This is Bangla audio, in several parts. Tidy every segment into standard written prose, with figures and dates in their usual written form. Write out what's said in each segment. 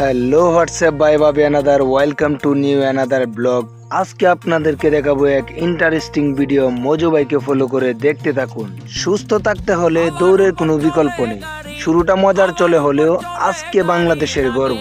হ্যালো হোয়াটসঅ্যাপ বাই ভাবি another welcome to new another blog. আজকে আপনাদেরকে দেখাবো এক ইন্টারেস্টিং ভিডিও। মজু ভাইকে ফলো করে দেখতে থাকুন। সুস্থ থাকতে হলে দৌড়ের কোনো বিকল্প নেই। শুরুটা মজার চলে হলেও আজকে বাংলাদেশের গর্ব।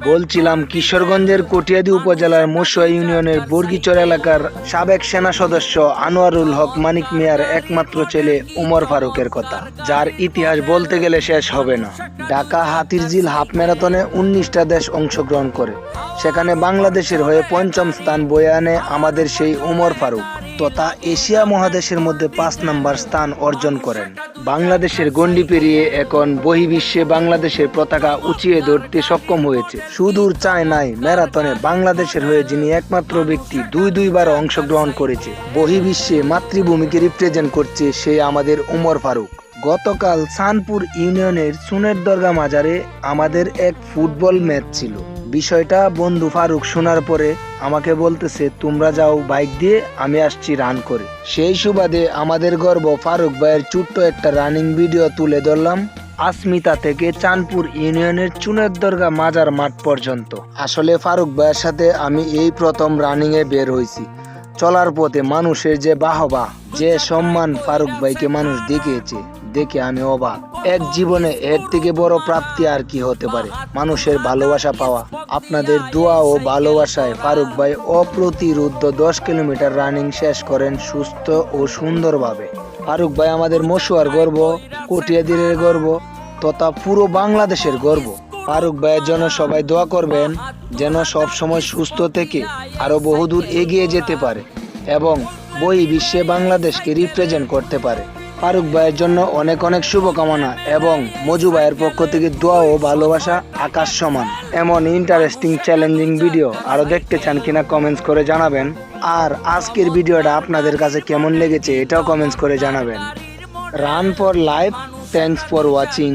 বলছিলাম কিশোরগঞ্জের কটিয়াদি উপজেলার মশুয়া ইউনিয়নের বর্গীচর এলাকার সাবেক সেনা সদস্য আনোয়ারুল হক মানিক মিয়ার একমাত্র ছেলে উমর ফারুকের কথা, যার ইতিহাস বলতে গেলে শেষ হবে না। ঢাকা হাতিরঝিল হাফ ম্যারাথনে 19টা দেশ অংশগ্রহণ করে, সেখানে বাংলাদেশের হয়ে 5ম স্থান বয়ে আনে আমাদের সেই উমর ফারুক, তথা এশিয়া মহাদেশের মধ্যে 5 নম্বর স্থান অর্জন করেন। বাংলাদেশের গণ্ডি পেরিয়ে এখন বহির্বিশ্বে বাংলাদেশের পতাকা উঁচিয়ে ধরতে সক্ষম হয়েছে। সুদূর চায়নায় ম্যারাথনে বাংলাদেশের হয়ে যিনি একমাত্র ব্যক্তি দুইবার অংশগ্রহণ করেছে, বহির্বিশ্বে মাতৃভূমিকে রিপ্রেজেন্ট করছে, সেই আমাদের উমর ফারুক। গতকাল সানপুর ইউনিয়নের চুনের দরগা মাজারে আমাদের এক ফুটবল ম্যাচ ছিল। বিষয়টা বন্ধু ফারুক শোনার পরে আমাকে বলতেছে, তোমরা যাও বাইক দিয়ে, আমি আসছি রান করে। সেই সুবাদে আমাদের গর্ব ফারুক ভাইয়ের ছোট্ট একটা রানিং ভিডিও তুলে ধরলাম আসমিতা থেকে চাঁদপুর ইউনিয়নের চুনের দরগা মাজার মাঠ পর্যন্ত। আসলে ফারুক ভাইয়ের সাথে আমি এই প্রথম রানিং এ বের হয়েছি। চলার পথে মানুষের যে বাহবা, যে সম্মান ফারুক ভাইকে মানুষ দেখিয়েছে, দেখে আমি অবাক। এক জীবনে এর থেকে বড় প্রাপ্তি আর কি হতে পারে? মানুষের ভালোবাসা পাওয়া। আপনাদের দোয়া ও ভালোবাসায় ফারুক ভাই অপ্রতিরোধ্য 10 কিলোমিটার রানিং শেষ করেন সুস্থ ও সুন্দরভাবে। ফারুক ভাই আমাদের মশুয়ার গর্ব, কটিয়াদিরের গর্ব, তথা পুরো বাংলাদেশের গর্ব। ফারুক ভাইয়ের জন্য সবাই দোয়া করবেন, যেন সব সময় সুস্থ থেকে আরো বহুদূর এগিয়ে যেতে পারে এবং বহির্বিশ্বে বাংলাদেশকে রিপ্রেজেন্ট করতে পারে। ফারুক ভাইয়ের জন্য অনেক অনেক শুভকামনা এবং মজু ভাইয়ের পক্ষ থেকে দোয়া ও ভালোবাসা আকাশ সমান। এমন ইন্টারেস্টিং চ্যালেঞ্জিং ভিডিও আরো দেখতে চান কিনা কমেন্টস করে জানাবেন। আর আজকের ভিডিওটা আপনাদের কাছে কেমন লেগেছে এটাও কমেন্টস করে জানাবেন। Run for life, thanks for watching.